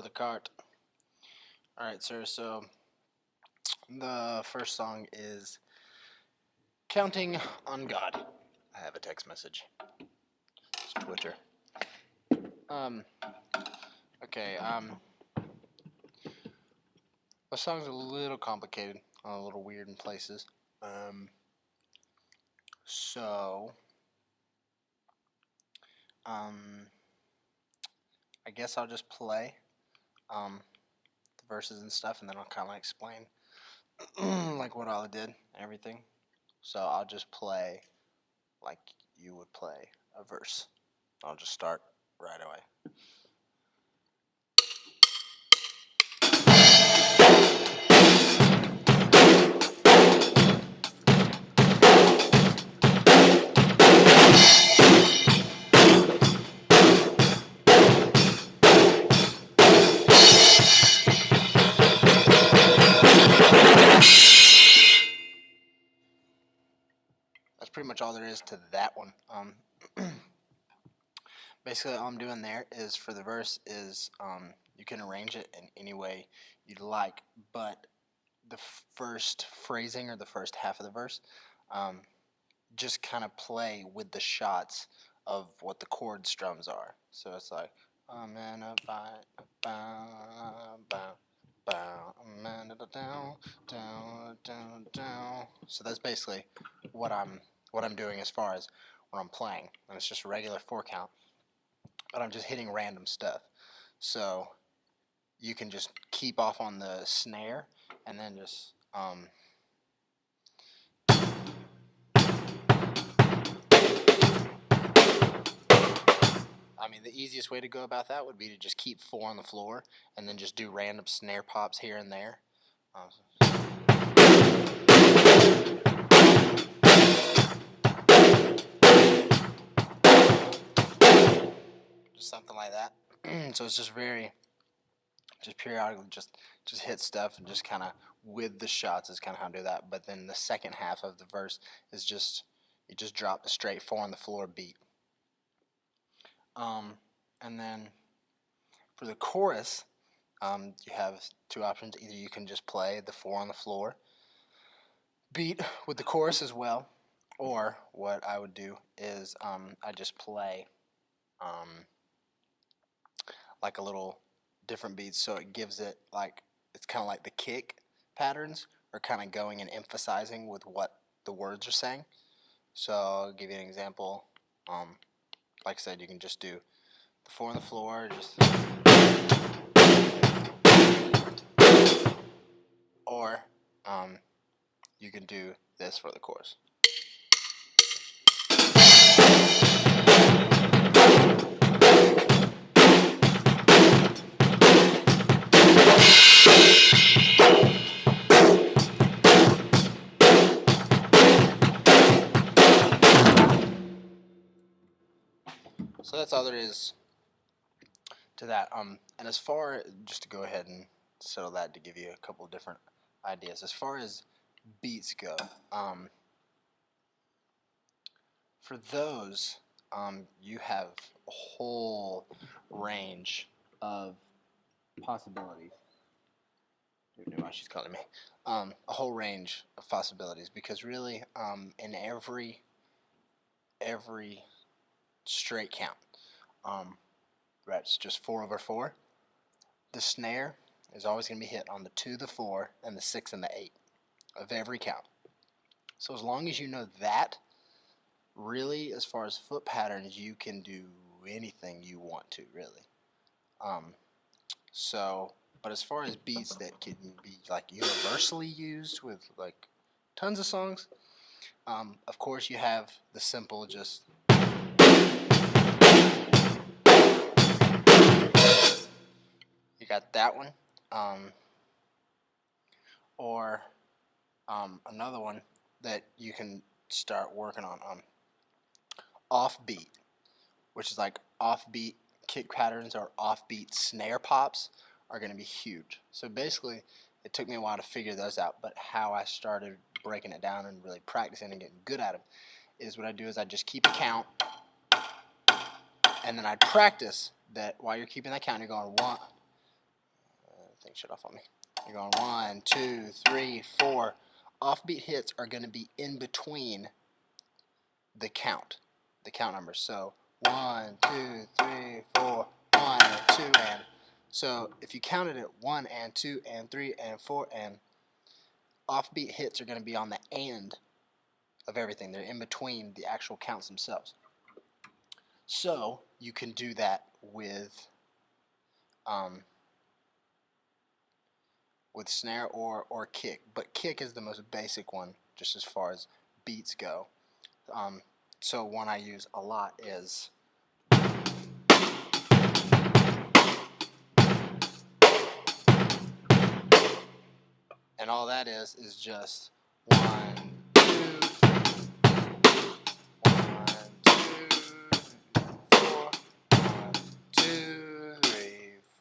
for the cart. Alright, sir, so the first song is Counting on God. I have a text message. It's Twitter. Okay, the song's a little complicated, a little weird in places. So, I guess I'll just play, the verses and stuff, and then I'll kind of explain, like, what all I did and everything. So I'll just play like you would play a verse. I'll just start right away. That's pretty much all there is to that one. Basically, all I'm doing there is for the verse is you can arrange it in any way you'd like, but the first phrasing or the first half of the verse, just kind of play with the shots of what the chord strums are. So it's like man down. So that's basically what I'm doing as far as when I'm playing, and it's just a regular 4 count, but I'm just hitting random stuff. So you can just keep off on the snare and then just I mean, the easiest way to go about that would be to just keep 4 on the floor and then just do random snare pops here and there. Just something like that. So it's just just periodically just hit stuff and just kind of with the shots is kind of how to do that. But then the second half of the verse is you just drop the straight 4 on the floor beat. And then for the chorus, you have 2 options. Either you can just play the 4 on the floor beat with the chorus as well, or what I would do is I just play like a little different beats, so it gives it like it's kind of like the kick patterns are kind of going and emphasizing with what the words are saying. So I'll give you an example. Like I said, you can just do the 4 on the floor, or you can do this for the chorus. So that's all there is to that. And as far, just to go ahead and settle that to give you a couple of different ideas. As far as beats go, for those, you have a whole range of possibilities. I don't know why she's calling me. A whole range of possibilities, because really, in every straight count, it's just 4/4. The snare is always going to be hit on the 2, the 4, and the 6 and the 8 of every count. So as long as you know that, really, as far as foot patterns, you can do anything you want to, really. But as far as beats that can be like universally used with like tons of songs, of course you have the simple just you got that one, or another one that you can start working on, offbeat, which is like offbeat kick patterns or offbeat snare pops are going to be huge. So basically, it took me a while to figure those out, but how I started breaking it down and really practicing and getting good at them is what I do is I just keep a count, and then I practice that while you're keeping that count, you're going 1, thing shut off on me. You're going 1, 2, 3, 4. Offbeat hits are going to be in between the count numbers. So 1, 2, 3, 4, 1, 2, and so if you counted it 1 and 2 and 3 and 4, and offbeat hits are going to be on the and of everything. They're in between the actual counts themselves. So you can do that with snare or kick, but kick is the most basic one just as far as beats go. So one I use a lot is and all that is just 1, 2, 3, 1, 2, 4, 1, 2, 3,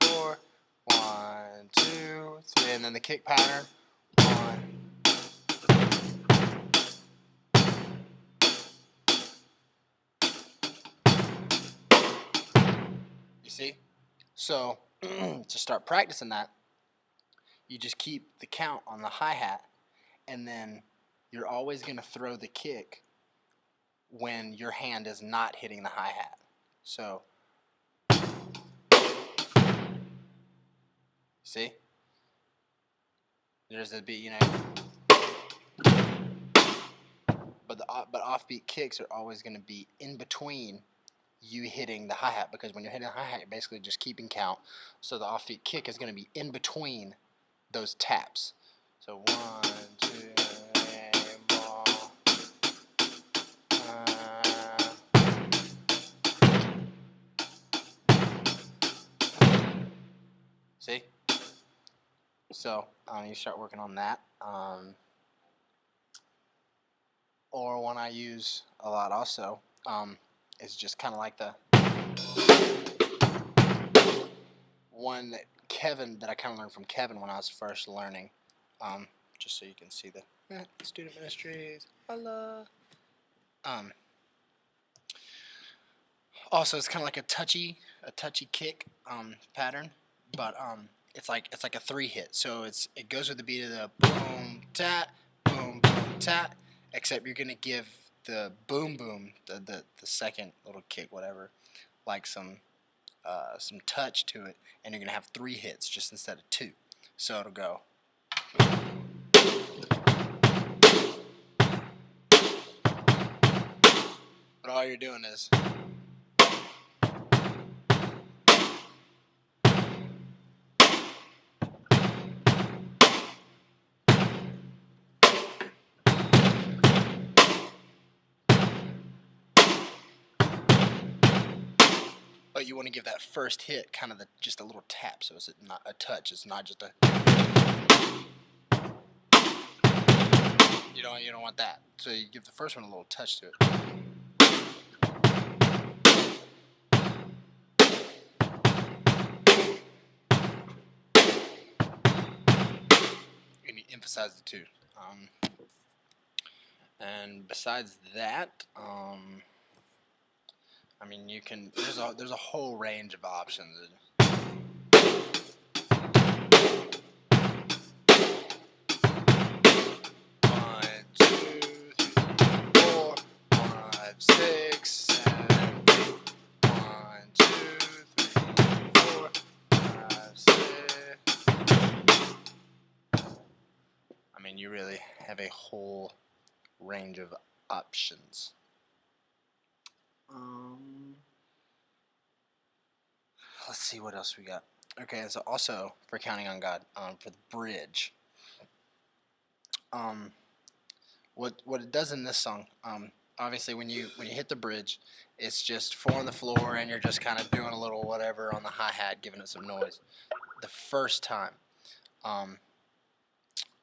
4, 1, 2, 3, and then the kick pattern 1. You see? So to start practicing that, you just keep the count on the hi-hat, and then you're always going to throw the kick when your hand is not hitting the hi-hat. So, see? There's the beat, you know. But offbeat kicks are always going to be in between you hitting the hi-hat, because when you're hitting the hi-hat, you're basically just keeping count. So the offbeat kick is going to be in between those taps. So 1, 2, 3, 4. See? So you start working on that. Or one I use a lot also is just kind of like the one that I kind of learned from Kevin when I was first learning. Just so you can see the Student Ministries. Holla. Also, it's kind of like a touchy kick pattern, but it's like a 3-hit. So it goes with the beat of the boom tat, except you're gonna give the boom boom, the second little kick, whatever, like some touch to it, and you're gonna have 3 hits just instead of 2. So it'll go. But all you're doing is but you want to give that first hit kind of just a little tap, so it's not a touch. It's not just a. You don't want that. So you give the first one a little touch to it. And you emphasize the 2. And besides that, I mean, you can. There's a whole range of options. 6, 7, 8. 1, 2, 3, 4, 5, 6. I mean, you really have a whole range of options. Let's see what else we got. Okay, so also for Counting on God, for the bridge. What it does in this song, obviously when you hit the bridge, it's just 4 on the floor and you're just kind of doing a little whatever on the hi-hat, giving it some noise the first time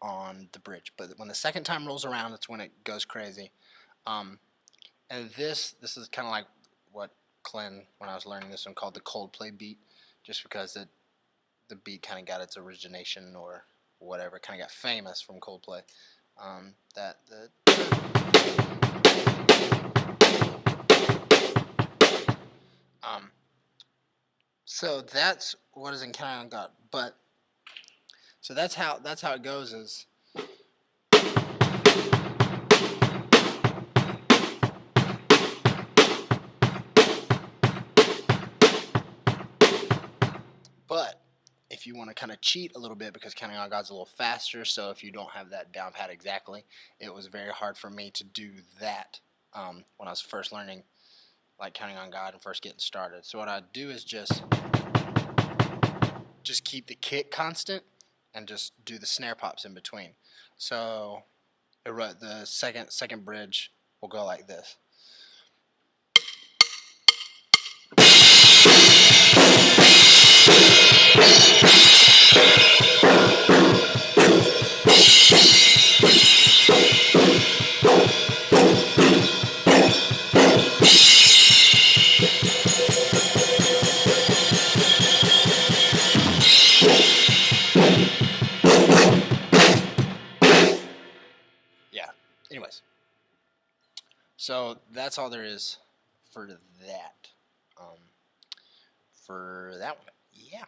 on the bridge. But when the second time rolls around, that's when it goes crazy. And this is kind of like what Glenn, when I was learning this one, called the Coldplay beat, just because the beat kind of got its origination or whatever, kind of got famous from Coldplay. So that's what is in Counting on God. But So that's how it goes. Is but if you want to kind of cheat a little bit, because Counting on God's a little faster, so if you don't have that down pat exactly, it was very hard for me to do that when I was first learning, like Counting on God and first getting started. So what I do is just keep the kick constant and just do the snare pops in between. So the second bridge will go like this. Yeah. Anyways, so that's all there is for that. For that one. Yeah.